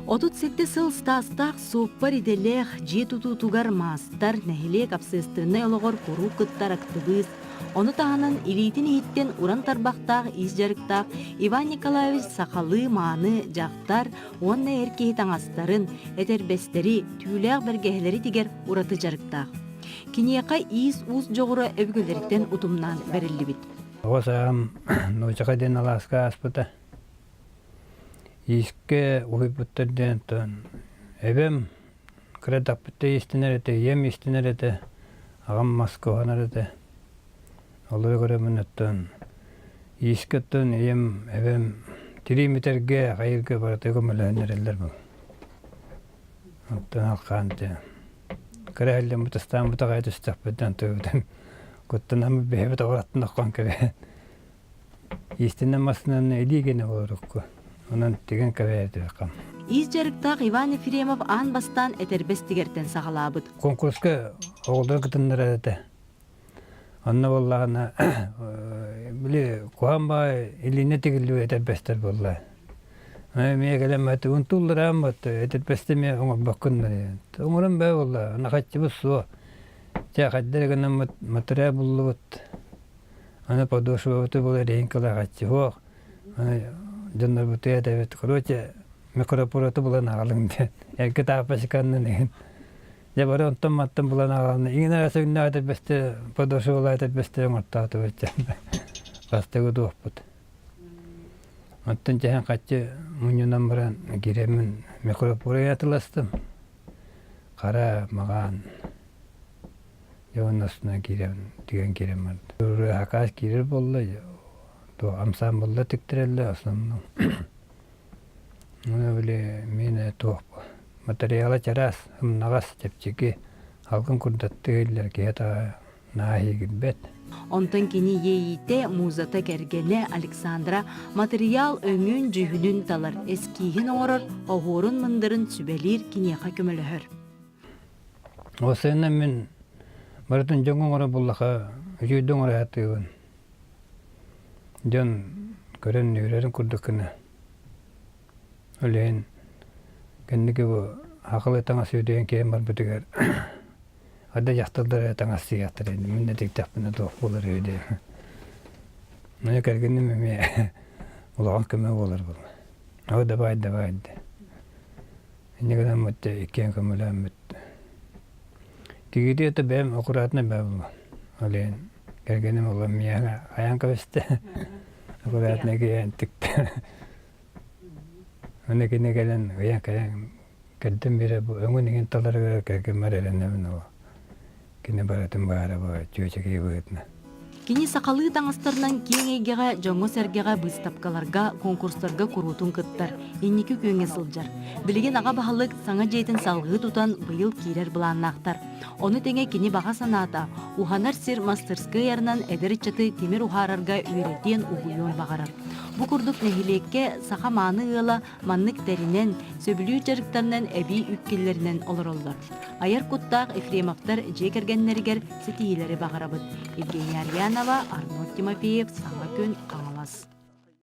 Отут сетте сыл стастақ соппар иделех же тутутугар мастар нәхиле капсыстыны олығыр куру кыттар актыбыз. Оны тағанан илейтін хиттен уран тарбақтақ, изжарықтақ, Иван Николаевич сақалы маны жақтар, онна әркейі таңастарын, әтербестері, түйіләқ бәргәхелері тегер ураты жарықтақ. Кинеқа иіс уз жоғыры өбгілеріктен ұтымнан бәрілі бит. Оғасағым нөчіға ден аласқа аспыта. Иіске ұғып бұттырден тұн. Әбем күретақ бұтты естінер еті, ем естінер еті, ағам Москванар еті. Олай көремін өттін. Иіске тұн, ем, әбем тириметерге, қайырға бараты көмілі өнерелер бұл. Оттын алқан те. Күре әлден бұтыстан бұта қайты ұстақ бұттан түйдім. Көттін амы бейбіт оғыраттын аққан кәбе. Иістінен масынан әлігені болыр өккі. Онан деген кәбәйді қам. Из жарықтақ Иван Ефремов ан бастан әтербес тегертен сағалабыд. Конкурсқа оғылдар күтіндер әді. Онна болағына білі қуан бай иліне тегілі әтербестер болла. Мен кәлем әті ұнтулыр әмбат әтербесті мен оңыр баққындар. Оңырым бәй болла, ана қатшы бұл суы. Қаддар ғана материал болу бұд. Ана подошы бұты болар ең кіла қатшы хоқ. Жандар бұты әдәбет. Короче, микропораты болан ағалыңды. Әркі тағапашықанның еген. Жабары онтан маттан болан ағалыңды. Иңін арасы күнне әдәбесті, подошы бола әдәбесті оңырттағыты өтчен. Бастығы дуқ бұд. Оттан жәйін қатшы мұнынан бұран керемін микропоры атыластым. Қара маған. Yoğun aslında diyen girem vardı. Doğru hakas girer bolla, doğru amsan bolla tüktirelle aslında. Ona böyle mine tuhaf. Materyala çaras, hem nagas çepçeki halkın kurdattığıyla ki hata nahi gülbet. Ondan kini yeyite muzata gergene Aleksandra materyal öngün cühünün talar eskihin oğurur, oğurun mındırın sübelir kiniyaka kömülühür. O sene ben Baratın jongun ora bullaqa, ücüydün ora hatıyın. Jon gören nürerin kurdukına. Öleyin, kendiki bu akıllı tanga söyleyen keyin var bütüger. Hadi yaxtırdır tanga siyahtır edi. Minnetik tapını doğuk bulur öyle. Ne kergenim mi? Ulağın kime olur bu. O da baydı. Ne kadar mutlu iken kımılan mutlu. Tigidi itu bem akuratnya bem, oleh kerjaannya malam ya, ayang kaweste, akuratnya kayak antik. Mana kini kalian, kayak kerjaan bira bu, enggak ingin toler kerja mereka nemu, kini baratin bara bu, cuaca kayak begitu. Kini sakalı tаңастарынан кеңейгеға, жоңғы сәргеға бұстапқаларға, конкурстарға құрутын кыттар, еннекі көнге сылжар. Білеген аға бағалық саңа жейтін салғы тұтан бұйыл кейлер бұланнақтар. Оны теңе кені баға саната, уханар сир мастерскы ярынан әдір чаты темір ухарарға үйретен ұғыйон бағарар. Бұ күрдік нәхилекке сақа маны ұйла маннық тәрінен, сөбілі жарықтарынан әбей үккелерінен олар олар. Аяр құттақ Ефремовтар жекергенлергер сетийлері бағарабыд. Евгения Арьянова, Арнольд Тимофеев, Саңа күн, Қаңалас.